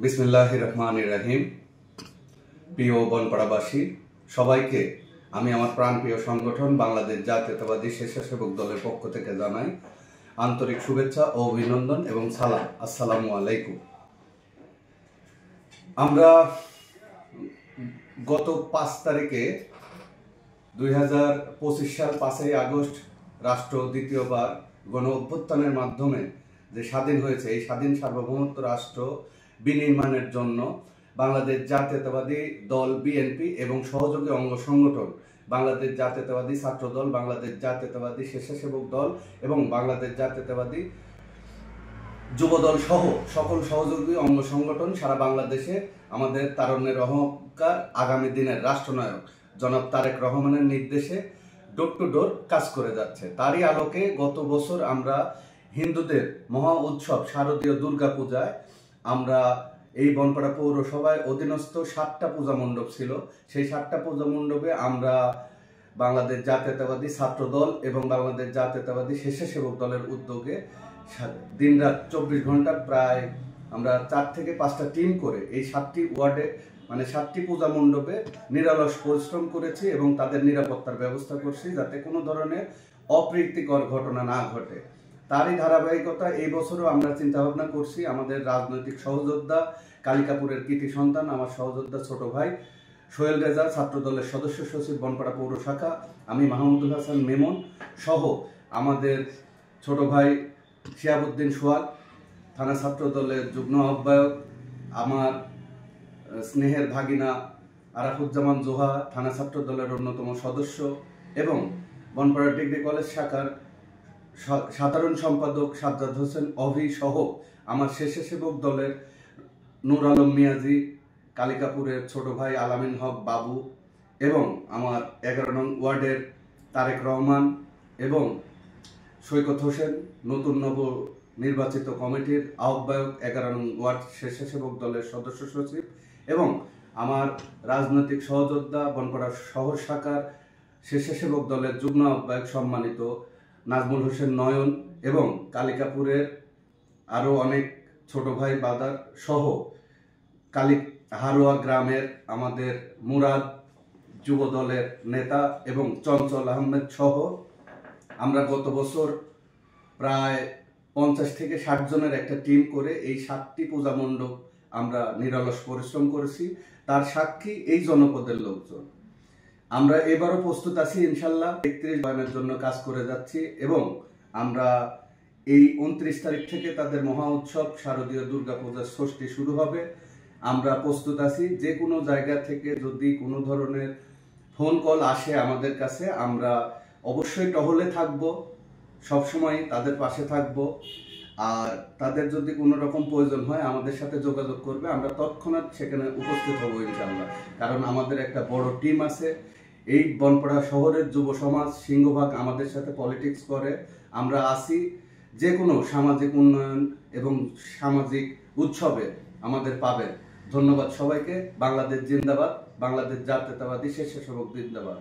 বিসমিল্লাহির রহমানির রহিম। প্রিয় বনপাড়াবাসী সবাইকে আমি আমার প্রাণপ্রিয় সংগঠন বাংলাদেশ জাতীয়তাবাদী স্বেচ্ছাসেবক দলের পক্ষ থেকে জানাই আন্তরিক শুভেচ্ছা ও অভিনন্দন এবং সালাম। আসসালামু আলাইকুম। আমরা গত 5 তারিখে 2025 সাল 5ই আগস্ট রাষ্ট্র দ্বিতীয়বার গণ অভ্যুত্থানের মাধ্যমে যে স্বাধীন হয়েছে, এই স্বাধীন সার্বভৌমত্ব রাষ্ট্র বিনির্মাণের জন্য বাংলাদেশ জাতীয়তাবাদী দল বিএনপি এবং সহযোগী অঙ্গ সংগঠন বাংলাদেশ জাতীয়তাবাদী ছাত্র দল, বাংলাদেশ জাতীয়তাবাদী স্বেচ্ছাসেবক দল এবং বাংলাদেশ জাতীয়তাবাদী যুবদল সহ সকল সহযোগী অঙ্গ সংগঠন সারা বাংলাদেশে আমাদের তারুণ্যের অহংকার আগামী দিনের রাষ্ট্রনায়ক জনাব তারেক রহমানের নির্দেশে ডোর টু ডোর কাজ করে যাচ্ছে। তারই আলোকে গত বছর আমরা হিন্দুদের মহা উৎসব শারদীয় দুর্গা পূজায় আমরা এই বনপাড়া পৌরসভায় অধীনস্থ 7টা পূজা মণ্ডপ ছিল। সেই 7টা পূজা মণ্ডপে আমরা বাংলাদেশ জাতীয়তাবাদী ছাত্র দল এবং বাংলাদেশ জাতীয়তাবাদী স্বেচ্ছাসেবক দলের উদ্যোগে দিনরাত 24 ঘন্টা প্রায় আমরা 4 থেকে 5টা টিম করে এই 7টি ওয়ার্ডে মানে 7টি পূজা মণ্ডপে নিরলস পরিশ্রম করেছি এবং তাদের নিরাপত্তার ব্যবস্থা করছি যাতে কোনো ধরনের অপ্রীতিকর ঘটনা না ঘটে। তারই ধারাবাহিকতা এই বছরও আমরা চিন্তা ভাবনা করছি আমাদের রাজনৈতিক সহযোদ্ধা কালিকাপুরের কৃতি সন্তান আমার সহযোদ্ধা ছোট ভাই সোহেল রেজা, ছাত্র দলের সদস্য সচিব বনপাড়া পৌর শাখা, আমি মাহমুদুল হাসান মেমন সহ আমাদের ছোট ভাই শিয়াবুদ্দিন সোহাগ, থানা ছাত্র দলের যুগ্ম আহ্বায়ক, আমার স্নেহের ভাগিনা আরাফুজ্জামান জোহা, থানা ছাত্র দলের অন্যতম সদস্য এবং বনপাড়া ডিগ্রি কলেজ শাখার সাধারণ সম্পাদক সাজ্জাদ হোসেন অভি সহ আমার স্বেচ্ছাসেবক দলের নূর আলম মিয়াজি, কালিকাপুরের ছোট ভাই আলামিন হক বাবু এবং আমার 11 নং ওয়ার্ডের তারেক রহমান এবং সৈকত হোসেন, নতুন নব নির্বাচিত কমিটির আহ্বায়ক 11 নং ওয়ার্ড স্বেচ্ছাসেবক দলের সদস্য সচিব এবং আমার রাজনৈতিক সহযোদ্ধা বনপাড়া শহর শাখার স্বেচ্ছাসেবক দলের যুগ্ম আহ্বায়ক সম্মানিত নাজমুল হোসেন নয়ন এবং কালিকাপুরের আরও অনেক ছোট ভাই বাদার সহ হারোয়া গ্রামের আমাদের মুরাদ যুব দলের নেতা এবং চঞ্চল আহমেদ সহ আমরা গত বছর প্রায় 50 থেকে 60 জনের একটা টিম করে এই 7টি পূজা মণ্ডপ আমরা নিরলস পরিশ্রম করেছি। তার সাক্ষী এই জনপদের লোকজন। আমরা এবারও প্রস্তুত আছি ইনশাল্লাহ 31 বয়ানের জন্য কাজ করে যাচ্ছি এবং আমরা এই 29 তারিখ থেকে তাদের মহা উৎসব শারদীয় দুর্গা পূজার ষষ্ঠী শুরু হবে। আমরা প্রস্তুত আছি যে কোনো জায়গা থেকে যদি কোনো ধরনের ফোন কল আসে আমাদের কাছে আমরা অবশ্যই টহলে থাকব, সবসময় তাদের পাশে থাকব। আর তাদের যদি কোনো রকম প্রয়োজন হয় আমাদের সাথে যোগাযোগ করবে, আমরা তৎক্ষণাৎ সেখানে উপস্থিত হব ইনশাল্লাহ। কারণ আমাদের একটা বড় টিম আছে। এই বনপাড়া শহরের যুব সমাজ সিংহভাগ আমাদের সাথে পলিটিক্স করে। আমরা আসি যে কোনো সামাজিক উন্নয়ন এবং সামাজিক উৎসবে আমাদের পাবেন। ধন্যবাদ সবাইকে। বাংলাদেশ জিন্দাবাদ, বাংলাদেশ জাতীয়তাবাদী স্বেচ্ছাসেবক জিন্দাবাদ।